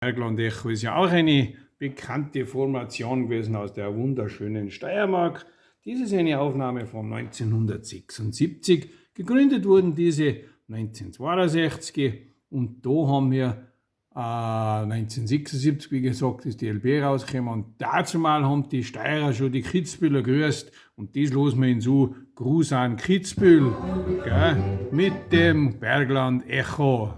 Berglandecho ist ja auch eine bekannte Formation gewesen aus der wunderschönen Steiermark. Dies ist eine Aufnahme von 1976. Gegründet wurden diese 1962 und da haben wir 1976, wie gesagt, ist die LP rausgekommen und dazu mal haben die Steirer schon die Kitzbühler grüßt und das losen wir hinzu, Gruß an Kitzbühel, gell, mit dem Berglandecho.